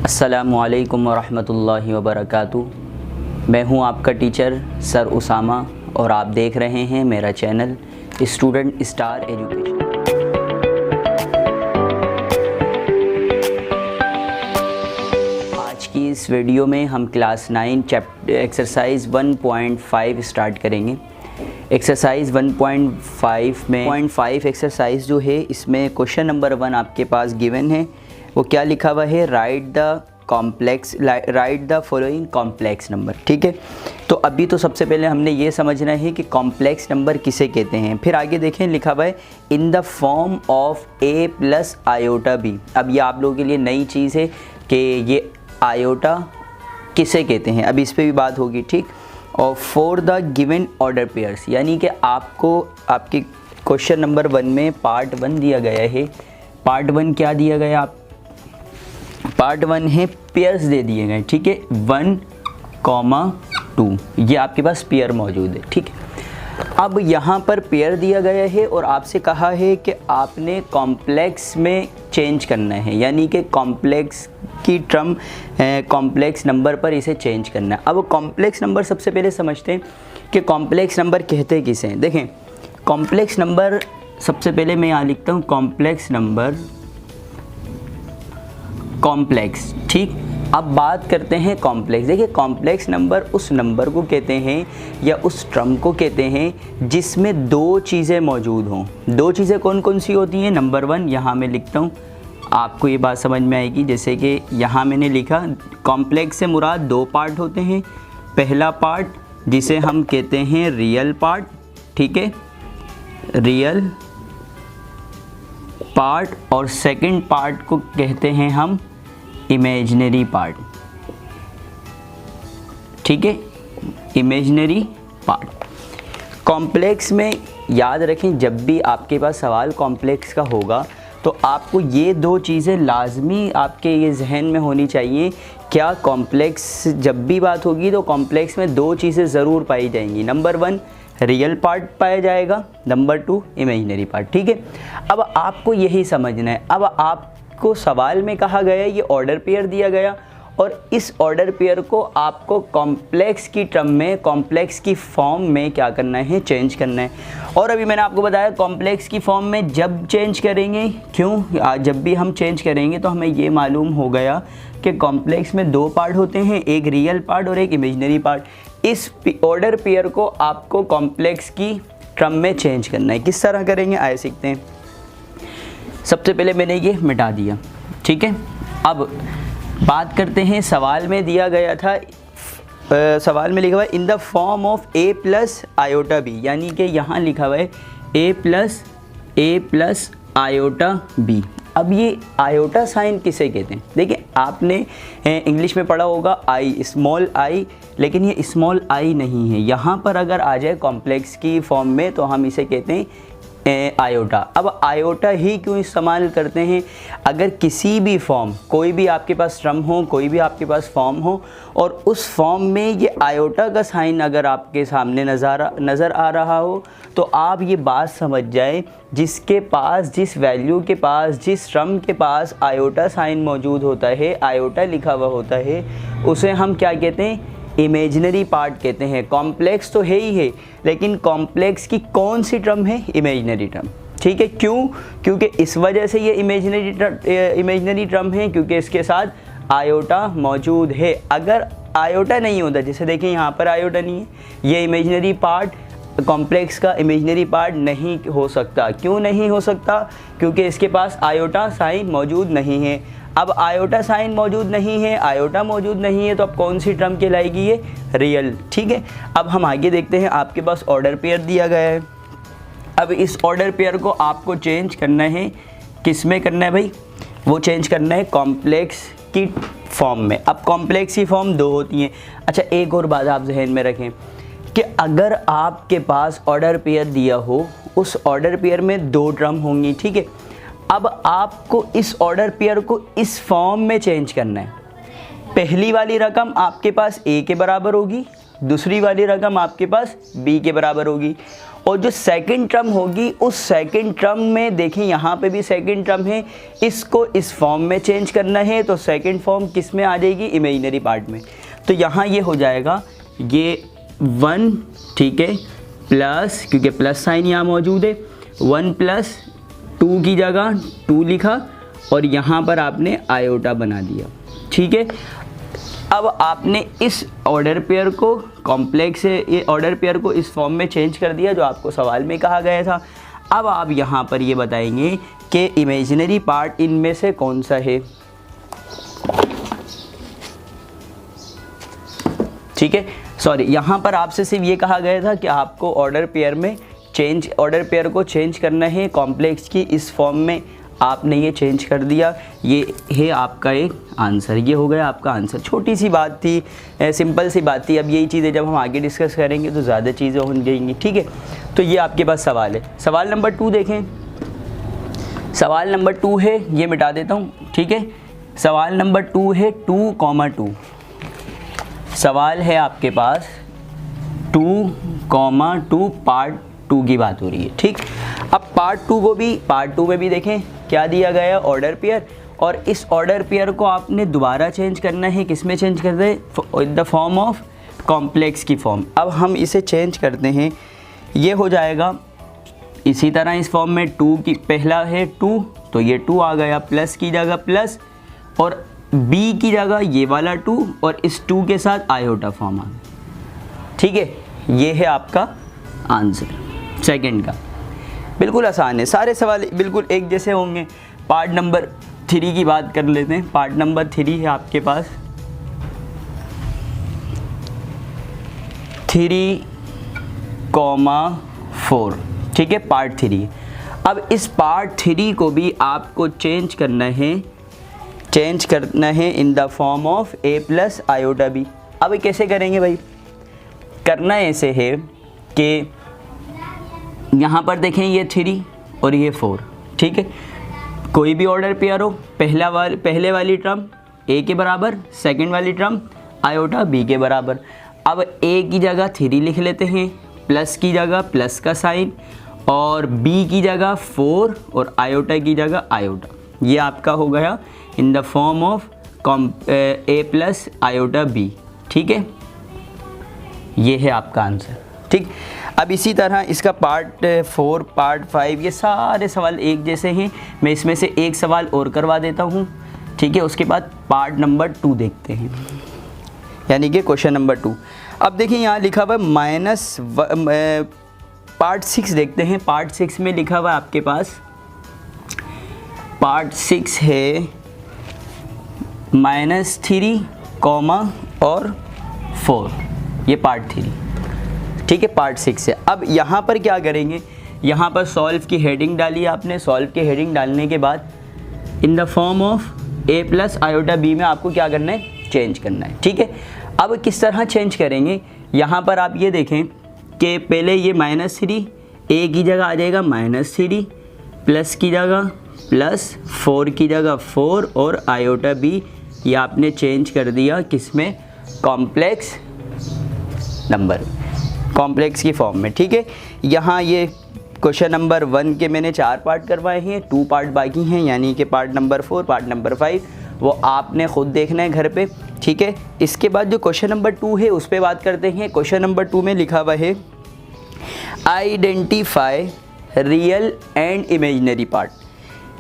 अस्सलामुअलैकुम वरहमतुल्लाहि वबरकातुहू। मैं हूं आपका टीचर सर उसामा और आप देख रहे हैं मेरा चैनल स्टूडेंट स्टार एजुकेशन। आज की इस वीडियो में हम क्लास 9 चैप्टर एक्सरसाइज 1.5 स्टार्ट करेंगे। एक्सरसाइज 1.5 में 1.5 एक्सरसाइज जो है इसमें क्वेश्चन नंबर 1 आपके पास गिवन है। वो क्या लिखा हुआ है, right the following complex number. ठीक है, तो अभी तो सबसे पहले हमने ये समझना है कि कॉम्प्लेक्स नंबर किसे कहते हैं। फिर आगे देखें लिखा हुआ है in the form of a plus iota b। अब ये आप लोगों के लिए नई चीज़ है कि ये आयोटा किसे कहते हैं, अभी इस पर भी बात होगी। ठीक, और for the given order pairs, यानी कि आपको आपके क्वेश्चन नंबर 1 में पार्ट 1 दिया गया है। पार्ट 1 क्या दिया गया, आप पार्ट 1 है पेयर्स दे दिए गए। ठीक है, 1, 2 ये आपके पास पेयर मौजूद है। ठीक है, अब यहाँ पर पेयर दिया गया है और आपसे कहा है कि आपने कॉम्प्लेक्स में चेंज करना है, यानी कि कॉम्प्लेक्स की टर्म कॉम्प्लेक्स नंबर पर इसे चेंज करना है। अब कॉम्प्लेक्स नंबर सबसे पहले समझते हैं कि कॉम्प्लेक्स नंबर कहते किसे हैं। देखें, कॉम्प्लेक्स नंबर सबसे पहले मैं यहाँ लिखता हूँ कॉम्प्लेक्स नंबर, कॉम्प्लेक्स। ठीक, अब बात करते हैं कॉम्प्लेक्स। देखिए, कॉम्प्लेक्स नंबर उस नंबर को कहते हैं या उस टर्म को कहते हैं जिसमें दो चीज़ें मौजूद हों। दो चीज़ें कौन कौन सी होती हैं? नंबर 1 यहाँ मैं लिखता हूँ, आपको ये बात समझ में आएगी। जैसे कि यहाँ मैंने लिखा कॉम्प्लेक्स से मुराद दो पार्ट होते हैं। पहला पार्ट जिसे हम कहते हैं रियल पार्ट, ठीक है, रियल पार्ट, और सेकंड पार्ट को कहते हैं हम इमेजिनरी पार्ट। ठीक है, इमेजिनरी पार्ट। कॉम्प्लेक्स में याद रखें, जब भी आपके पास सवाल कॉम्प्लेक्स का होगा तो आपको ये दो चीज़ें लाजमी आपके ये जहन में होनी चाहिए। क्या कॉम्प्लेक्स जब भी बात होगी तो कॉम्प्लेक्स में दो चीज़ें ज़रूर पाई जाएंगी। नंबर 1 रियल पार्ट पाया जाएगा, नंबर 2 इमेजिनरी पार्ट। ठीक है, अब आपको यही समझना है। अब आपको सवाल में कहा गया ये ऑर्डर पेयर दिया गया और इस ऑर्डर पेयर को आपको कॉम्प्लेक्स की टर्म में, कॉम्प्लेक्स की फॉर्म में क्या करना है, चेंज करना है। और अभी मैंने आपको बताया कॉम्प्लेक्स की फॉर्म में जब चेंज करेंगे, क्यों, जब भी हम चेंज करेंगे तो हमें ये मालूम हो गया कि कॉम्प्लेक्स में दो पार्ट होते हैं, एक रियल पार्ट और एक इमेजिनरी पार्ट। इस ऑर्डर पेयर को आपको कॉम्प्लेक्स की टर्म में चेंज करना है। किस तरह करेंगे आइए सीखते हैं। सबसे पहले मैंने ये मिटा दिया। ठीक है, अब बात करते हैं सवाल में दिया गया था, सवाल में लिखा हुआ है in the form of a plus iota b, यानी कि यहाँ लिखा हुआ है a प्लस आयोटा b। अब ये आयोटा साइन किसे कहते हैं? देखिए, आपने इंग्लिश में पढ़ा होगा आई, स्मॉल आई, लेकिन ये स्मॉल आई नहीं है। यहाँ पर अगर आ जाए कॉम्प्लेक्स की फॉर्म में तो हम इसे कहते हैं आयोटा। अब आयोटा ही क्यों इस्तेमाल करते हैं? अगर किसी भी फॉर्म, कोई भी आपके पास टर्म हो, कोई भी आपके पास फॉर्म हो और उस फॉर्म में ये आयोटा का साइन अगर आपके सामने नज़र आ रहा हो तो आप ये बात समझ जाएं, जिसके पास, जिस वैल्यू के पास, जिस टर्म के पास आयोटा साइन मौजूद होता है, आयोटा लिखा हुआ होता है, उसे हम क्या कहते हैं? इमेजिनरी पार्ट कहते हैं। कॉम्प्लेक्स तो है ही है, लेकिन कॉम्प्लेक्स की कौन सी टर्म है? Imaginary term. ठीक है, क्यों? क्योंकि इस वजह से ये इमेजिनरी टर्म है क्योंकि इसके साथ आयोटा मौजूद है। अगर आयोटा नहीं होता, जैसे देखिए यहाँ पर आयोटा नहीं है, ये इमेजिनरी पार्ट कॉम्प्लेक्स का इमेजिनरी पार्ट नहीं हो सकता। क्यों नहीं हो सकता? क्योंकि इसके पास आयोटा साइन मौजूद नहीं है। अब आयोटा साइन मौजूद नहीं है, आयोटा मौजूद नहीं है, तो अब कौन सी टर्म कहलाएगी? ये रियल। ठीक है, अब हम आगे देखते हैं। आपके पास ऑर्डर पेयर दिया गया है। अब इस ऑर्डर पेयर को आपको चेंज करना है, किस में करना है भाई? वो चेंज करना है कॉम्प्लेक्स की फॉर्म में। अब कॉम्प्लेक्स की फॉर्म दो होती हैं। अच्छा, एक और बात आप जहन में रखें कि अगर आपके पास ऑर्डर पेयर दिया हो, उस ऑर्डर पेयर में दो टर्म होंगी। ठीक है, अब आपको इस ऑर्डर पेयर को इस फॉर्म में चेंज करना है। पहली वाली रकम आपके पास a के बराबर होगी, दूसरी वाली रकम आपके पास b के बराबर होगी। और जो सेकंड टर्म होगी उस सेकंड टर्म में देखें यहाँ पे भी सेकंड टर्म है, इसको इस फॉर्म में चेंज करना है, तो सेकंड फॉर्म किस में आ जाएगी, इमेजिनरी पार्ट में। तो यहाँ ये हो जाएगा ये 1, ठीक है, प्लस, क्योंकि प्लस साइन यहाँ मौजूद है, 1 प्लस 2 की जगह 2 लिखा और यहाँ पर आपने आयोटा बना दिया, ठीक है। अब आपने इस ऑर्डर पेयर को कॉम्प्लेक्स से ये ऑर्डर पेयर को इस फॉर्म में चेंज कर दिया जो आपको सवाल में कहा गया था। अब आप यहाँ पर ये बताएंगे कि इमेजिनरी पार्ट इनमें से कौन सा है, ठीक है। सॉरी, यहाँ पर आपसे सिर्फ ये कहा गया था कि आपको ऑर्डर पेयर को चेंज करना है कॉम्प्लेक्स की इस फॉर्म में, आपने ये चेंज कर दिया, ये है आपका एक आंसर, ये हो गया आपका आंसर। छोटी सी बात थी, सिंपल सी बात थी। अब यही चीज़ें जब हम आगे डिस्कस करेंगे तो ज़्यादा चीज़ें हो जाएंगी, ठीक है। तो ये आपके पास सवाल है। सवाल नंबर 2 देखें, सवाल नंबर 2 है, ये मिटा देता हूँ, ठीक है। सवाल नंबर 2 है 2,2, सवाल है आपके पास 2,2 पार्ट 2 की बात हो रही है, ठीक। अब पार्ट 2 में भी देखें क्या दिया गया है, ऑर्डर पेयर, और इस ऑर्डर पेयर को आपने दोबारा चेंज करना है, किस में चेंज करते हैं, in the form of complex की फॉर्म। अब हम इसे चेंज करते हैं, ये हो जाएगा इसी तरह इस फॉर्म में 2 की, पहला है 2 तो ये 2 आ गया, प्लस की जगह प्लस और b की जगह ये वाला 2 और इस 2 के साथ आयोटा फॉर्म आ गया, ठीक है। ये है आपका आंसर सेकंड का। बिल्कुल आसान है, सारे सवाल बिल्कुल एक जैसे होंगे। पार्ट नंबर 3 की बात कर लेते हैं। पार्ट नंबर 3 है आपके पास 3,4, ठीक है, पार्ट 3। अब इस पार्ट 3 को भी आपको चेंज करना है in the form of a plus iota b। अब कैसे करेंगे भाई, करना ऐसे है कि यहाँ पर देखें ये 3 और ये 4, ठीक है। कोई भी ऑर्डर पेयर हो, पहले वाली टर्म a के बराबर, सेकंड वाली टर्म आयोटा b के बराबर। अब a की जगह 3 लिख लेते हैं, प्लस की जगह प्लस का साइन, और b की जगह 4 और आयोटा की जगह आयोटा। ये आपका हो गया in the form of a plus iota b, ठीक है। ये है आपका आंसर, ठीक। अब इसी तरह इसका पार्ट 4, पार्ट 5, ये सारे सवाल एक जैसे हैं। मैं इसमें से एक सवाल और करवा देता हूँ, ठीक है। उसके बाद पार्ट नंबर 2 देखते हैं, यानी कि क्वेश्चन नंबर 2। अब देखिए यहाँ लिखा हुआ है पार्ट 6 देखते हैं। पार्ट 6 में लिखा हुआ है आपके पास, पार्ट 6 है -3, और 4, ये पार्ट 3, ठीक है, पार्ट 6 है। अब यहाँ पर क्या करेंगे, यहाँ पर सॉल्व की हेडिंग डाली आपने। सॉल्व की हेडिंग डालने के बाद in the form of a plus iota b में आपको क्या करना है, चेंज करना है, ठीक है। अब किस तरह चेंज करेंगे, यहाँ पर आप ये देखें कि पहले ये -3, a की जगह आ जाएगा -3, प्लस की जगह प्लस, 4 की जगह 4 और आयोटा b ये आपने चेंज कर दिया किसमें, कॉम्प्लेक्स नंबर, कॉम्प्लेक्स की फॉर्म में, ठीक है। यहाँ ये क्वेश्चन नंबर 1 के मैंने 4 पार्ट करवाए हैं, 2 पार्ट बाकी हैं, यानी कि पार्ट नंबर 4, पार्ट नंबर 5 वो आपने ख़ुद देखना है घर पे, ठीक है। इसके बाद जो क्वेश्चन नंबर 2 है उस पर बात करते हैं। क्वेश्चन नंबर 2 में लिखा हुआ है identify real and imaginary part,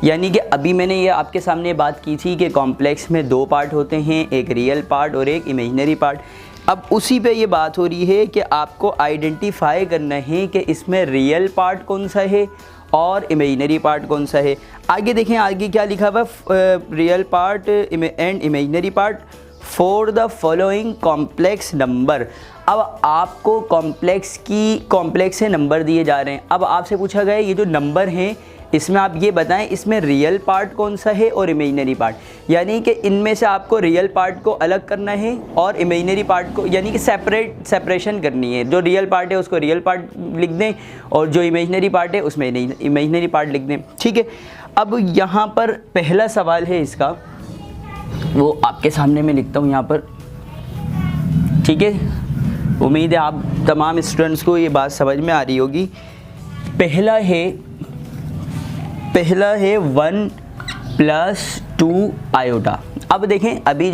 यानी कि अभी मैंने ये आपके सामने बात की थी कि कॉम्प्लेक्स में 2 पार्ट होते हैं, एक रियल पार्ट और एक इमेजिनरी पार्ट। अब उसी पे ये बात हो रही है कि आपको आइडेंटिफाई करना है कि इसमें रियल पार्ट कौन सा है और इमेजिनरी पार्ट कौन सा है। आगे देखें, आगे क्या लिखा हुआ है, real part and imaginary part for the following complex number. अब आपको कॉम्प्लेक्स से नंबर दिए जा रहे हैं। अब आपसे पूछा गया ये जो नंबर हैं इसमें आप ये बताएं इसमें रियल पार्ट कौन सा है और इमेजिनरी पार्ट, यानी कि इनमें से आपको रियल पार्ट को अलग करना है और इमेजिनरी पार्ट को यानी कि सेपरेशन करनी है। जो रियल पार्ट है उसको रियल पार्ट लिख दें और जो इमेजिनरी पार्ट है उसमें इमेजिनरी पार्ट लिख दें, ठीक है। अब यहाँ पर पहला सवाल है इसका, वो आपके सामने मैं लिखता हूँ यहाँ पर, ठीक है। उम्मीद है आप तमाम स्टूडेंट्स को ये बात समझ में आ रही होगी पहला है 1 + 2 आयोटा। अब देखें, अभी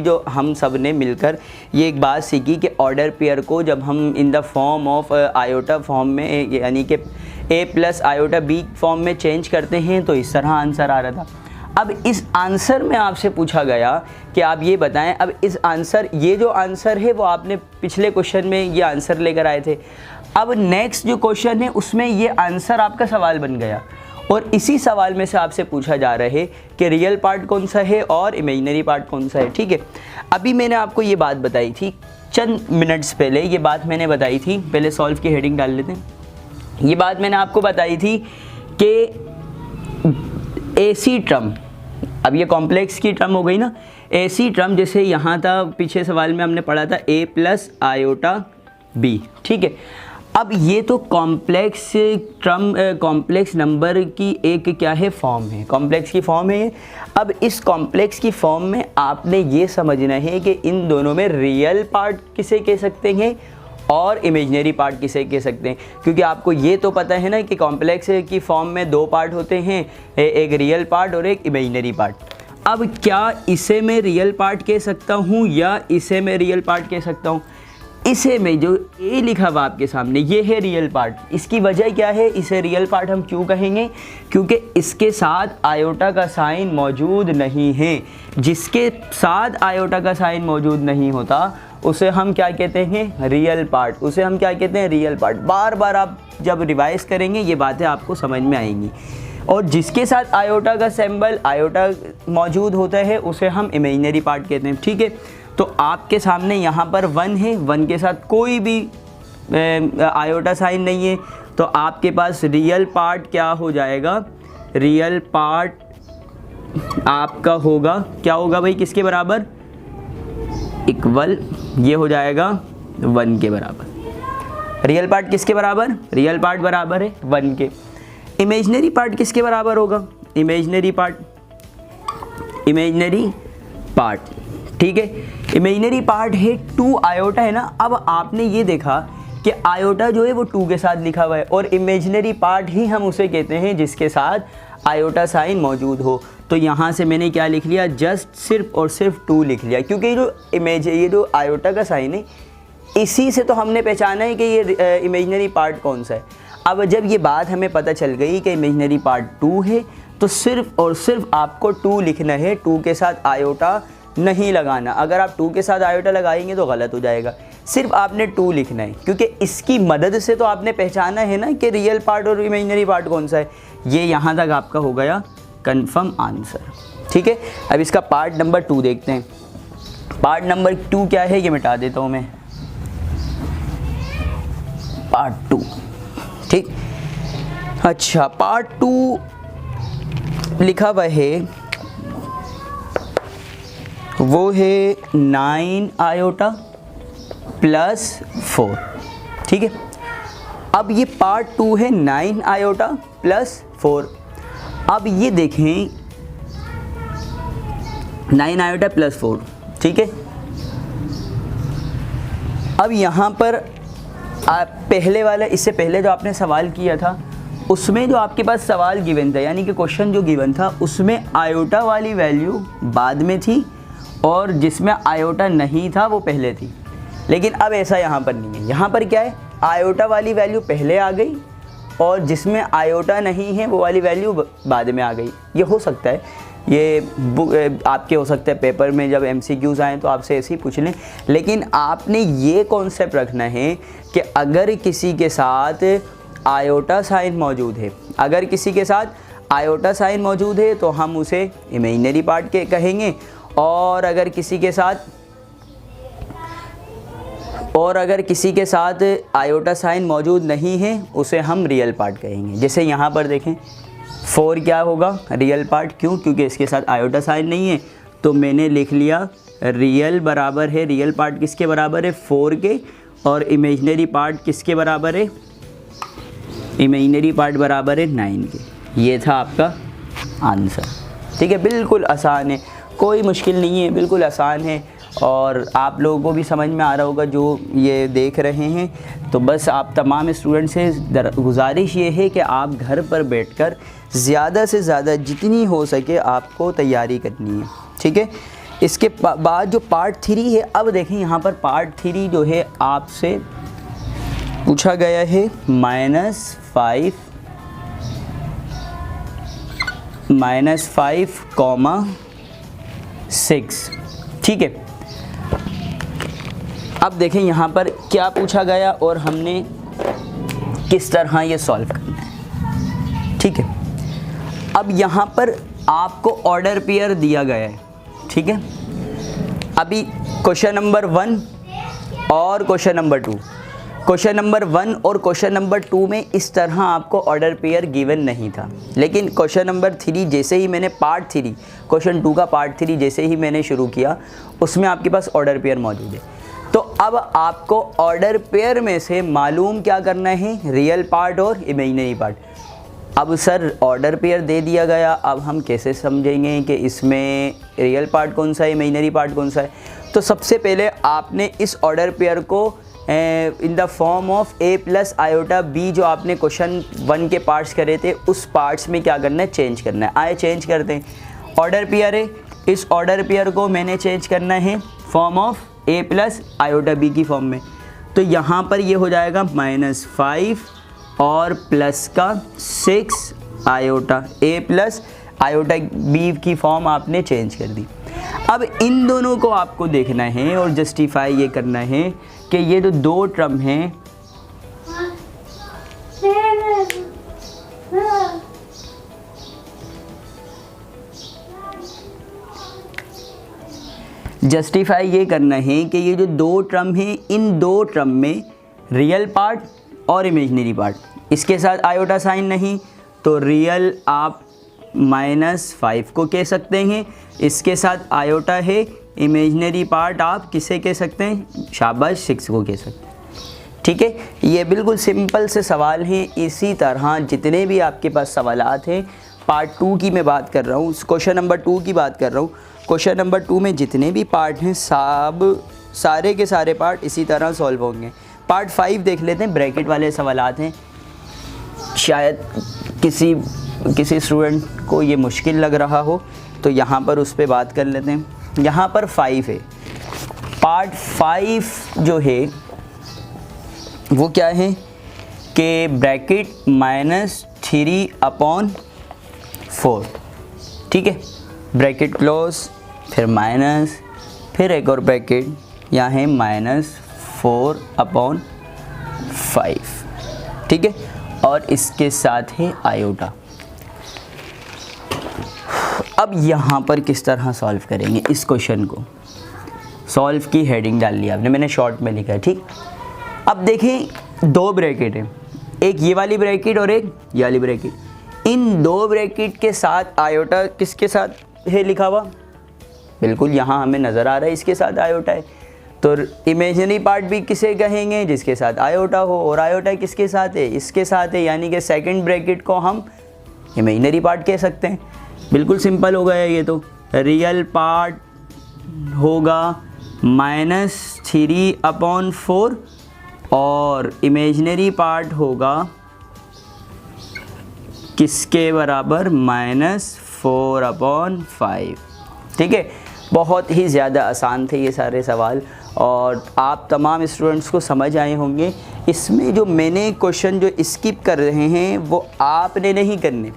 जो हम सब ने मिलकर ये एक बात सीखी कि ऑर्डर पेयर को जब हम in the form of iota form में, यानी कि a + आयोटा b फॉर्म में चेंज करते हैं तो इस तरह आंसर आ रहा था। अब इस आंसर में आपसे पूछा गया कि आप ये बताएं, अब इस आंसर, ये जो आंसर है वो आपने पिछले क्वेश्चन में ये आंसर लेकर आए थे। अब नेक्स्ट जो क्वेश्चन है उसमें ये आंसर आपका सवाल बन गया, और इसी सवाल में से आपसे पूछा जा रहा है कि रियल पार्ट कौन सा है और इमेजिनरी पार्ट कौन सा है। ठीक है, अभी मैंने आपको ये बात बताई थी चंद मिनट्स पहले, ये बात मैंने बताई थी, पहले सॉल्व की हेडिंग डाल लेते हैं। ये बात मैंने आपको बताई थी कि AC टर्म, अब ये कॉम्प्लेक्स की टर्म हो गई ना, AC टर्म जैसे यहाँ था, पीछे सवाल में हमने पढ़ा था a + आयोटा b। ठीक है, अब ये तो कॉम्प्लेक्स टर्म, कॉम्प्लेक्स नंबर की एक क्या है, फॉर्म है, कॉम्प्लेक्स की फॉर्म है। अब इस कॉम्प्लेक्स की फॉर्म में आपने ये समझना है कि इन दोनों में रियल पार्ट किसे कह सकते हैं और इमेजिनरी पार्ट किसे कह सकते हैं, क्योंकि आपको ये तो पता है ना कि कॉम्प्लेक्स की फॉर्म में 2 पार्ट होते हैं, एक रियल पार्ट और एक इमेजिनरी पार्ट। अब क्या इसे मैं रियल पार्ट कह सकता हूँ या इसे मैं रियल पार्ट कह सकता हूँ? इसे में जो ए लिखा हुआ आपके सामने ये है रियल पार्ट। इसकी वजह क्या है, इसे रियल पार्ट हम क्यों कहेंगे? क्योंकि इसके साथ आयोटा का साइन मौजूद नहीं है। जिसके साथ आयोटा का साइन मौजूद नहीं होता उसे हम क्या कहते हैं, रियल पार्ट। उसे हम क्या कहते हैं, रियल पार्ट। बार बार आप जब रिवाइज करेंगे ये बातें आपको समझ में आएंगी। और जिसके साथ आयोटा का सिंबल, आयोटा मौजूद होता है, उसे हम इमेजिनरी पार्ट कहते हैं। ठीक है, तो आपके सामने यहाँ पर 1 है, 1 के साथ कोई भी आयोटा साइन नहीं है, तो आपके पास रियल पार्ट क्या हो जाएगा, रियल पार्ट आपका होगा, क्या होगा भाई, किसके बराबर, इक्वल, ये हो जाएगा 1 के बराबर। रियल पार्ट किसके बराबर, रियल पार्ट बराबर है 1 के। इमेजिनरी पार्ट किसके बराबर होगा, इमेजिनरी पार्ट, ठीक है, इमेजिनरी पार्ट है 2 आयोटा है ना। अब आपने ये देखा कि आयोटा जो है वो 2 के साथ लिखा हुआ है, और इमेजिनरी पार्ट ही हम उसे कहते हैं जिसके साथ आयोटा साइन मौजूद हो। तो यहाँ से मैंने क्या लिख लिया, जस्ट सिर्फ और सिर्फ 2 लिख लिया, क्योंकि ये जो आयोटा का साइन है इसी से तो हमने पहचाना है कि ये इमेजिनरी पार्ट कौन सा है। अब जब ये बात हमें पता चल गई कि इमेजिनरी पार्ट 2 है, तो सिर्फ और सिर्फ आपको 2 लिखना है, 2 के साथ आयोटा नहीं लगाना। अगर आप 2 के साथ आयोटा लगाएंगे तो गलत हो जाएगा। सिर्फ आपने 2 लिखना है, क्योंकि इसकी मदद से तो आपने पहचाना है ना कि रियल पार्ट और इमेजिनरी पार्ट कौन सा है। ये यहाँ तक आपका हो गया कंफर्म आंसर। ठीक है, अब इसका पार्ट नंबर 2 देखते हैं। पार्ट नंबर 2 क्या है, ये मिटा देता हूँ मैं, पार्ट 2। ठीक, अच्छा, पार्ट 2 लिखा हुआ है, वो है 9 आयोटा + 4। ठीक है, अब ये पार्ट 2 है 9 आयोटा + 4। अब ये देखें 9 आयोटा + 4, ठीक है। अब यहाँ पर आप पहले वाला, इससे पहले जो आपने सवाल किया था उसमें जो आपके पास सवाल गिवन था, यानी कि क्वेश्चन जो गिवन था उसमें आयोटा वाली वैल्यू बाद में थी और जिसमें आयोटा नहीं था वो पहले थी। लेकिन अब ऐसा यहाँ पर नहीं है। यहाँ पर क्या है, आयोटा वाली वैल्यू पहले आ गई और जिसमें आयोटा नहीं है वो वाली वैल्यू बाद में आ गई। ये हो सकता है, ये आपके हो सकता है पेपर में जब MCQs आएँ तो आपसे ऐसे ही पूछ लें। लेकिन आपने ये कॉन्सेप्ट रखना है कि अगर किसी के साथ आयोटा साइन मौजूद है, अगर किसी के साथ आयोटा साइन मौजूद है तो हम उसे इमेजिनरी पार्ट के कहेंगे, और अगर किसी के साथ आयोटा साइन मौजूद नहीं है उसे हम रियल पार्ट कहेंगे। जैसे यहाँ पर देखें 4 क्या होगा, रियल पार्ट। क्यों? क्योंकि इसके साथ आयोटा साइन नहीं है, तो मैंने लिख लिया रियल बराबर है, रियल पार्ट किसके बराबर है, 4 के, और इमेजिनरी पार्ट किसके बराबर है, इमेजिनरी पार्ट बराबर है 9 के। ये था आपका आंसर। ठीक है, बिल्कुल आसान है, कोई मुश्किल नहीं है, बिल्कुल आसान है। और आप लोगों को भी समझ में आ रहा होगा जो ये देख रहे हैं। तो बस आप तमाम स्टूडेंट से गुजारिश ये है कि आप घर पर बैठकर ज़्यादा से ज़्यादा जितनी हो सके आपको तैयारी करनी है, ठीक है। इसके बाद जो पार्ट 3 है, अब देखें यहाँ पर पार्ट 3 जो है आपसे पूछा गया है -5 6, ठीक है। अब देखें यहाँ पर क्या पूछा गया और हमने किस तरह ये सॉल्व करना है, ठीक है। अब यहाँ पर आपको ऑर्डर पेयर दिया गया है, ठीक है। अभी क्वेश्चन नंबर 1 और क्वेश्चन नंबर 2, क्वेश्चन नंबर 1 और क्वेश्चन नंबर 2 में इस तरह आपको ऑर्डर पेयर गिवन नहीं था, लेकिन क्वेश्चन नंबर 3 जैसे ही मैंने पार्ट 3 क्वेश्चन 2 का पार्ट 3 जैसे ही मैंने शुरू किया उसमें आपके पास ऑर्डर पेयर मौजूद है। तो अब आपको ऑर्डर पेयर में से मालूम क्या करना है, रियल पार्ट और इमेजिनरी पार्ट। अब सर ऑर्डर पेयर दे दिया गया, अब हम कैसे समझेंगे कि इसमें रियल पार्ट कौन सा है, इमेजिनरी पार्ट कौन सा है। तो सबसे पहले आपने इस ऑर्डर पेयर को in the form of a + iota b जो आपने क्वेश्चन 1 के पार्ट्स करे थे उस पार्ट्स में क्या करना है, चेंज करना है। आए चेंज करते हैं। ऑर्डर पेयर है, इस ऑर्डर पेयर को मैंने चेंज करना है form of a + iota b की फॉर्म में। तो यहाँ पर ये हो जाएगा -5 और प्लस का 6 आयोटा, a + आयोटा b की फॉर्म आपने चेंज कर दी। अब इन दोनों को आपको देखना है और जस्टिफाई ये करना है कि ये जो दो टर्म हैं जस्टिफाई ये करना है कि ये जो दो टर्म हैं इन दो टर्म में रियल पार्ट और इमेजिनरी पार्ट, इसके साथ आयोटा साइन नहीं तो रियल आप -5 को कह सकते हैं, इसके साथ आयोटा है, इमेजिनरी पार्ट आप किसे कह सकते हैं, शाबाश 6 को कह सकते हैं, ठीक है। ये बिल्कुल सिंपल से सवाल हैं। इसी तरह जितने भी आपके पास सवालात हैं, पार्ट 2 की मैं बात कर रहा हूँ, क्वेश्चन नंबर 2 की बात कर रहा हूँ। क्वेश्चन नंबर 2 में जितने भी पार्ट हैं सारे के सारे पार्ट इसी तरह सॉल्व होंगे। पार्ट 5 देख लेते हैं, ब्रैकेट वाले सवालात हैं, शायद किसी स्टूडेंट को ये मुश्किल लग रहा हो तो यहाँ पर उस पर बात कर लेते हैं। यहाँ पर 5 है, पार्ट 5 जो है वो क्या है कि ब्रैकेट -3/4, ठीक है, ब्रैकेट क्लोज, फिर माइनस, फिर एक और ब्रैकेट, यहाँ है -4/5, ठीक है, और इसके साथ है आयोटा। अब यहाँ पर किस तरह सॉल्व करेंगे इस क्वेश्चन को, सॉल्व की हेडिंग डाल लिया आपने, मैंने शॉर्ट में लिखा है, ठीक। अब देखें दो ब्रैकेट है, एक ये वाली ब्रैकेट और एक ये वाली ब्रैकेट। इन दो ब्रैकेट के साथ आयोटा किसके साथ है लिखा हुआ, बिल्कुल यहाँ हमें नज़र आ रहा है इसके साथ आयोटा है। तो इमेजिनरी पार्ट भी किसे कहेंगे, जिसके साथ आयोटा हो, और आयोटा किसके साथ है, इसके साथ है, यानी कि सेकंड ब्रैकेट को हम इमेजिनरी पार्ट कह सकते हैं। बिल्कुल सिंपल हो गया ये। तो रियल पार्ट होगा -3/4 और इमेजिनरी पार्ट होगा किसके बराबर, -4/5, ठीक है। बहुत ही ज़्यादा आसान थे ये सारे सवाल और आप तमाम स्टूडेंट्स को समझ आए होंगे। इसमें जो मैंने क्वेश्चन जो स्किप कर रहे हैं वो आपने नहीं करने,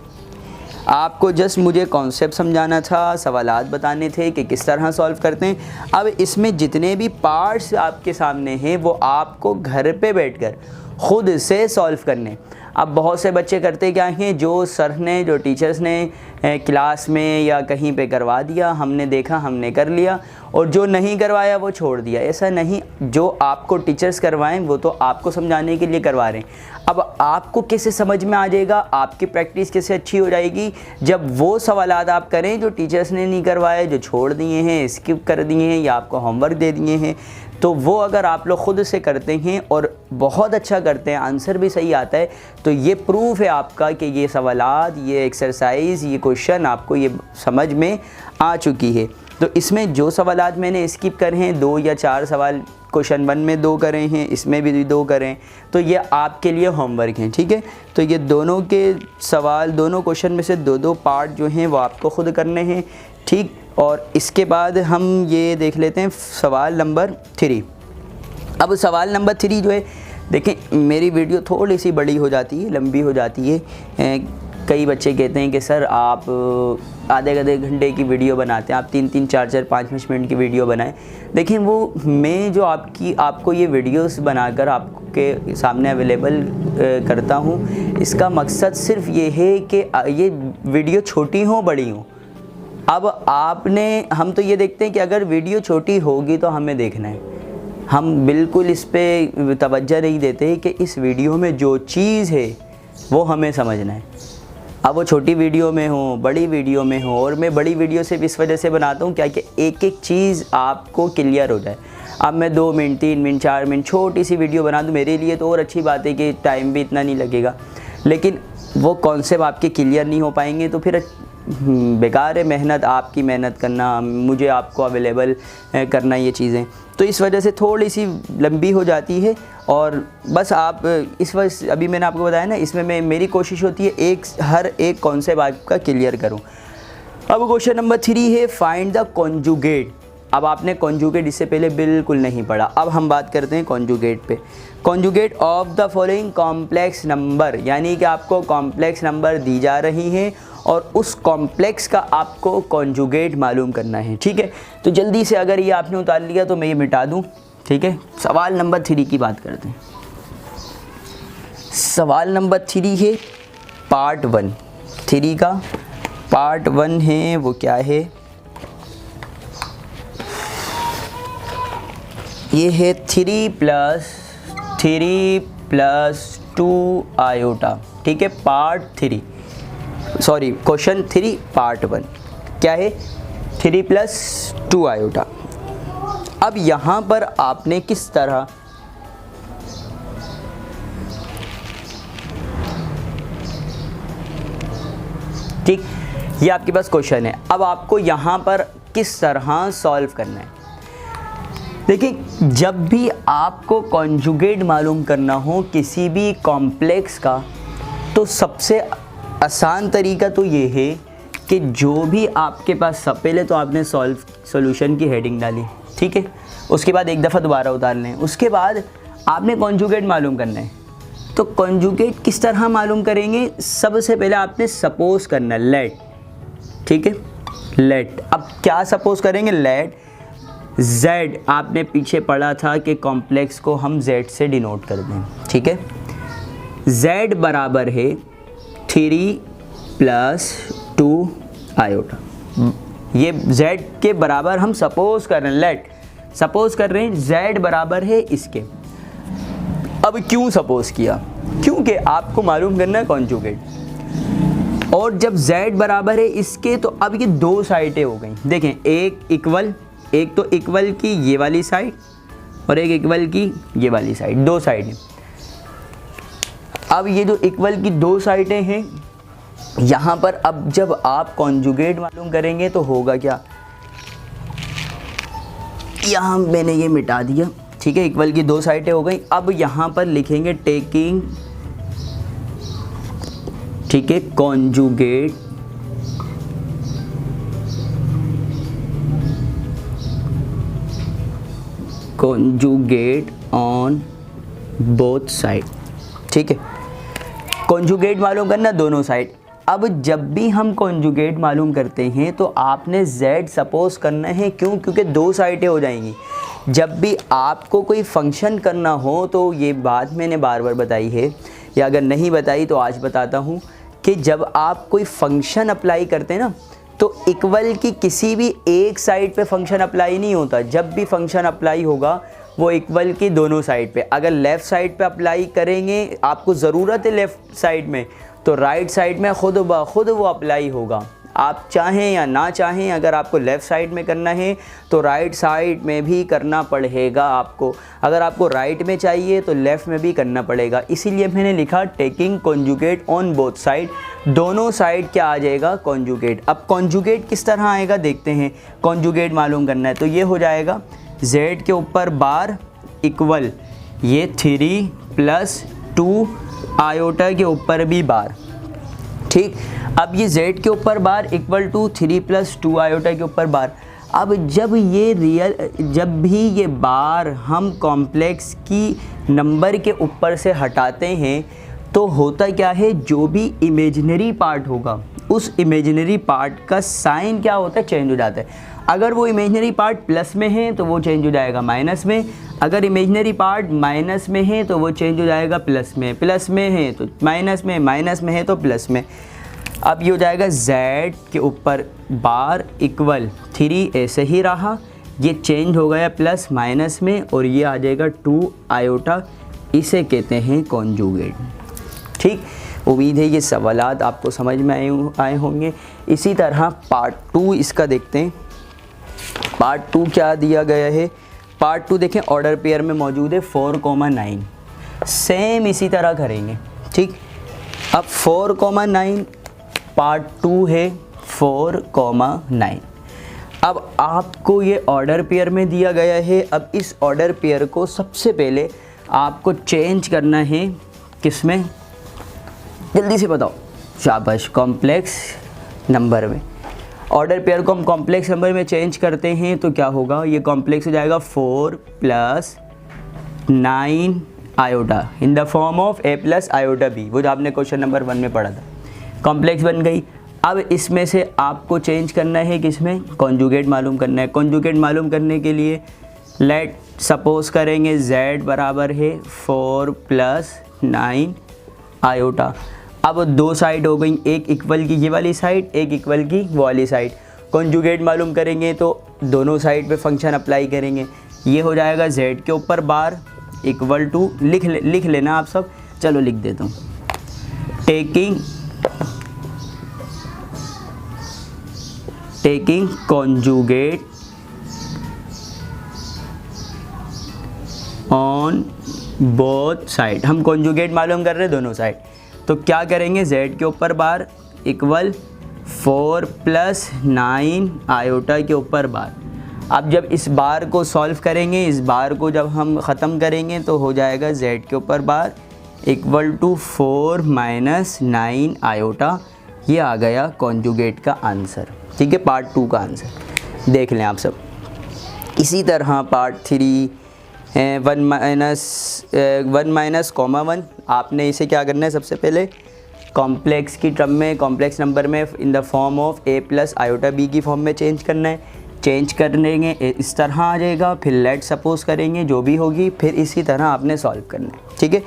आपको जस्ट मुझे कॉन्सेप्ट समझाना था, सवालात बताने थे कि किस तरह सॉल्व करते हैं। अब इसमें जितने भी पार्ट्स आपके सामने हैं वो आपको घर पे बैठकर ख़ुद से सॉल्व करने। अब बहुत से बच्चे करते क्या हैं, जो सर ने, जो टीचर्स ने क्लास में या कहीं पे करवा दिया, हमने देखा, हमने कर लिया, और जो नहीं करवाया वो छोड़ दिया। ऐसा नहीं, जो आपको टीचर्स करवाएं वो तो आपको समझाने के लिए करवा रहे हैं। अब आपको कैसे समझ में आ जाएगा, आपकी प्रैक्टिस कैसे अच्छी हो जाएगी, जब वो सवालात आप करें जो टीचर्स ने नहीं करवाए, जो छोड़ दिए हैं, स्किप कर दिए हैं या आपको होमवर्क दे दिए हैं, तो वो अगर आप लोग ख़ुद से करते हैं और बहुत अच्छा करते हैं, आंसर भी सही आता है, तो ये प्रूफ है आपका कि ये सवालात, ये एक्सरसाइज, ये क्वेश्चन आपको ये समझ में आ चुकी है। तो इसमें जो सवालात मैंने स्किप करे हैं 2 या 4 सवाल क्वेश्चन 1 में 2 करे हैं, इसमें भी 2 करें, तो ये आपके लिए होमवर्क हैं, ठीक है। तो ये दोनों के सवाल, दोनों क्वेश्चन में से 2-2 पार्ट जो हैं वो आपको ख़ुद करने हैं, ठीक। और इसके बाद हम ये देख लेते हैं सवाल नंबर 3। अब सवाल नंबर 3 जो है, देखें मेरी वीडियो थोड़ी सी बड़ी हो जाती है, लंबी हो जाती है। कई बच्चे कहते हैं कि सर आप आधे घंटे की वीडियो बनाते हैं, आप 3-3, 4-4, 5-5 मिनट की वीडियो बनाएं। देखिए वो मैं जो आपको ये वीडियोस बनाकर आपके सामने अवेलेबल करता हूँ, इसका मकसद सिर्फ ये है कि ये वीडियो छोटी हो बड़ी हो। अब हम तो ये देखते हैं कि अगर वीडियो छोटी होगी तो हमें देखना है, हम बिल्कुल इस पे तवज्जो नहीं देते कि इस वीडियो में जो चीज़ है वो हमें समझना है। अब वो छोटी वीडियो में हो, बड़ी वीडियो में हो, और मैं बड़ी वीडियो सिर्फ इस वजह से बनाता हूँ क्या कि एक चीज़ आपको क्लियर हो जाए। अब मैं 2 मिनट, 3 मिनट, 4 मिनट छोटी सी वीडियो बना दूँ, मेरे लिए तो और अच्छी बात है कि टाइम भी इतना नहीं लगेगा, लेकिन वो कॉन्सेप्ट आपके क्लियर नहीं हो पाएंगे तो फिर बेकार है मेहनत, आपकी मेहनत करना, मुझे आपको अवेलेबल करना ये चीज़ें। तो इस वजह से थोड़ी सी लंबी हो जाती है। और बस आप इस वजह, अभी मैंने आपको बताया ना, इसमें मेरी कोशिश होती है हर एक कॉन्सेप्ट आपका क्लियर करूं। अब क्वेश्चन नंबर 3 है फाइंड द कॉन्जुगेट। अब आपने कॉन्जुगेट इससे पहले बिल्कुल नहीं पढ़ा, अब हम बात करते हैं कॉन्जुगेट पे। Conjugate of the following complex number, यानी कि आपको कॉम्प्लेक्स नंबर दी जा रही हैं और उस कॉम्प्लेक्स का आपको कॉन्जुगेट मालूम करना है, ठीक है। तो जल्दी से अगर ये आपने उतार लिया तो मैं ये मिटा दूं, ठीक है। सवाल नंबर 3 की बात करते हैं। सवाल नंबर 3 है पार्ट 1। 3 का पार्ट 1 है, वो क्या है, ये है 3 + 2 आयोटा, ठीक है। पार्ट 3, सॉरी क्वेश्चन 3 पार्ट 1 क्या है, 3 + 2 आयोटा। अब यहाँ पर आपने किस तरह ठीक, ये आपके पास क्वेश्चन है। अब आपको यहाँ पर किस तरह सॉल्व करना है। देखिए, जब भी आपको कॉन्जुगेट मालूम करना हो किसी भी कॉम्प्लेक्स का, तो सबसे आसान तरीका तो ये है कि जो भी आपके पास, सब पहले तो आपने सॉल्यूशन की हेडिंग डाली, ठीक है, उसके बाद एक दफ़ा दोबारा उतार लें, उसके बाद आपने कॉन्जुगेट मालूम करना है। तो कॉन्जुगेट किस तरह मालूम करेंगे, सबसे पहले आपने सपोज करना है लेट, ठीक है, लेट। अब क्या सपोज करेंगे, लेट z, आपने पीछे पढ़ा था कि कॉम्प्लेक्स को हम z से डिनोट कर दें, ठीक है। z बराबर है 3 + 2 आयोटा, ये z के बराबर हम सपोज कर रहे हैं, लेट सपोज कर रहे हैं z बराबर है इसके। अब क्यों सपोज किया, क्योंकि आपको मालूम करना है कॉन्जुगेट। और जब z बराबर है इसके, तो अब ये 2 साइडें हो गई। देखें, एक तो इक्वल की ये वाली साइड और एक इक्वल की ये वाली साइड, 2 साइडें। अब ये जो इक्वल की 2 साइडें हैं, यहाँ पर अब जब आप कॉन्जुगेट मालूम करेंगे तो होगा क्या, यहाँ मैंने ये मिटा दिया, ठीक है, इक्वल की 2 साइडें हो गई। अब यहाँ पर लिखेंगे टेकिंग, ठीक है, कॉन्जुगेट ऑन बोथ साइड, ठीक है। कॉन्जुगेट मालूम करना दोनों साइड। अब जब भी हम कॉन्जुगेट मालूम करते हैं तो आपने z सपोज करना है, क्यों, क्योंकि 2 साइडें हो जाएंगी। जब भी आपको कोई फंक्शन करना हो, तो ये बात मैंने बार बार बताई है, या अगर नहीं बताई तो आज बताता हूँ, कि जब आप कोई फंक्शन अप्लाई करते हैं ना, तो इक्वल की किसी भी एक साइड पे फंक्शन अप्लाई नहीं होता। जब भी फंक्शन अप्लाई होगा वो इक्वल की दोनों साइड पे। अगर लेफ़्ट साइड पे अप्लाई करेंगे, आपको ज़रूरत है लेफ़्ट साइड में, तो राइट साइड में खुद ब खुद वो अप्लाई होगा। आप चाहें या ना चाहें, अगर आपको लेफ़्ट साइड में करना है तो राइट साइड में भी करना पड़ेगा आपको, अगर आपको राइट में चाहिए तो लेफ़्ट में भी करना पड़ेगा। इसीलिए मैंने लिखा taking conjugate on both side, दोनों साइड क्या आ जाएगा कॉन्जुगेट। अब कॉन्जुगेट किस तरह आएगा देखते हैं, कॉन्जुगेट मालूम करना है तो ये हो जाएगा z के ऊपर बार इक्वल ये 3 + 2 आयोटा के ऊपर भी बार, ठीक। अब ये z के ऊपर बार इक्वल टू 3 + 2 आयोटा के ऊपर बार। अब जब भी ये बार हम कॉम्प्लेक्स की नंबर के ऊपर से हटाते हैं तो होता क्या है, जो भी इमेजिनरी पार्ट होगा उस इमेजिनरी पार्ट का साइन क्या होता है, चेंज हो जाता है। अगर वो इमेजिनरी पार्ट प्लस में है तो वो चेंज हो जाएगा माइनस में, अगर इमेजिनरी पार्ट माइनस में है तो वो चेंज हो जाएगा प्लस में, प्लस में है तो माइनस में, माइनस में है तो प्लस में। अब ये हो जाएगा z के ऊपर बार इक्वल 3 ऐसे ही रहा, ये चेंज हो गया प्लस माइनस में और ये आ जाएगा 2 आयोटा, इसे कहते हैं कॉन्जुगेट, ठीक। उम्मीद है ये सवालात आपको समझ में आए होंगे। इसी तरह पार्ट 2 इसका देखते हैं। पार्ट 2 क्या दिया गया है, पार्ट 2 देखें ऑर्डर पेयर में मौजूद है 4,9, सेम इसी तरह करेंगे, ठीक। अब 4,9 पार्ट 2 है 4,9। अब आपको ये ऑर्डर पेयर में दिया गया है। अब इस ऑर्डर पेयर को सबसे पहले आपको चेंज करना है किस में, जल्दी से बताओ, शाबाश, कॉम्प्लेक्स नंबर में। ऑर्डर पेयर को हम कॉम्प्लेक्स नंबर में चेंज करते हैं तो क्या होगा, ये कॉम्प्लेक्स हो जाएगा 4 + 9 iota in the form of a + iota b, वो जो आपने क्वेश्चन नंबर 1 में पढ़ा था, कॉम्प्लेक्स बन गई। अब इसमें से आपको चेंज करना है किसमें, कॉन्जुगेट मालूम करना है। कॉन्जुगेट मालूम करने के लिए लेट सपोज करेंगे z बराबर है 4 + 9 आयोटा। अब दो साइड हो गई, एक इक्वल की ये वाली साइड, एक इक्वल की वो वाली साइड। कॉन्जुगेट मालूम करेंगे तो दोनों साइड पे फंक्शन अप्लाई करेंगे, ये हो जाएगा z के ऊपर बार इक्वल टू, लिख लेना आप सब, चलो लिख देता हूँ, taking conjugate on both side. हम कॉन्जुगेट मालूम कर रहे हैं दोनों साइड, तो क्या करेंगे, z के ऊपर बार इक्वल 4 + 9 आयोटा के ऊपर बार। अब जब इस बार को सॉल्व करेंगे, इस बार को जब हम ख़त्म करेंगे तो हो जाएगा z के ऊपर बार इक्वल टू 4 - 9 आयोटा। ये आ गया कॉन्जुगेट का आंसर, ठीक है, पार्ट 2 का आंसर देख लें आप सब। इसी तरह पार्ट 3 1 - 1, आपने इसे क्या करना है, सबसे पहले कॉम्प्लेक्स की टर्म में, कॉम्प्लेक्स नंबर में in the form of a + iota b की फॉर्म में चेंज करना है। चेंज कर लेंगे इस तरह आ जाएगा, फिर लेट सपोज करेंगे जो भी होगी, फिर इसी तरह आपने सॉल्व करना है, ठीक है।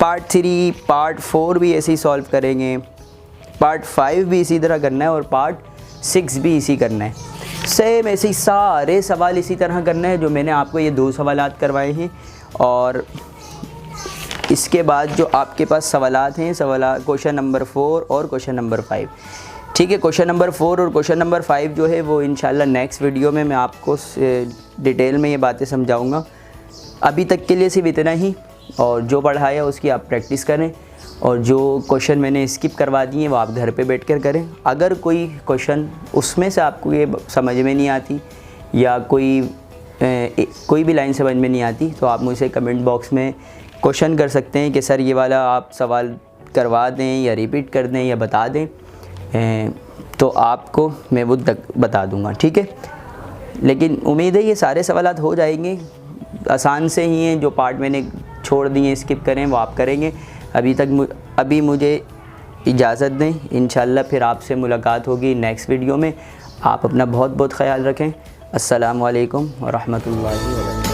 पार्ट 3 पार्ट 4 भी ऐसे ही सॉल्व करेंगे, पार्ट 5 भी इसी तरह करना है और पार्ट 6 भी इसी करना है। सेम ऐसे ही सारे सवाल इसी तरह करना है जो मैंने आपको ये 2 सवालात करवाए हैं। और इसके बाद जो आपके पास सवालात हैं, क्वेश्चन नंबर 4 और क्वेश्चन नंबर 5, ठीक है। क्वेश्चन नंबर 4 और क्वेश्चन नंबर 5 जो है वो इंशाल्लाह नेक्स्ट वीडियो में मैं आपको डिटेल में ये बातें समझाऊंगा। अभी तक के लिए सिर्फ इतना ही, और जो पढ़ाया उसकी आप प्रैक्टिस करें, और जो क्वेश्चन मैंने स्किप करवा दिए वो आप घर पे बैठकर करें। अगर कोई क्वेश्चन उसमें से आपको ये समझ में नहीं आती या कोई भी लाइन समझ में नहीं आती तो आप मुझसे कमेंट बॉक्स में क्वेश्चन कर सकते हैं कि सर ये वाला आप सवाल करवा दें या रिपीट कर दें या बता दें, तो आपको मैं वो बता दूंगा, ठीक है। लेकिन उम्मीद है ये सारे सवालात हो जाएंगे, आसान से ही हैं। जो पार्ट मैंने छोड़ दिए स्किप करें वो आप करेंगे। अभी मुझे इजाज़त दें, इंशाल्लाह फिर आपसे मुलाकात होगी नेक्स्ट वीडियो में। आप अपना बहुत बहुत ख्याल रखें। अस्सलामु अलैकुम व रहमतुल्लाहि व बरकातहू।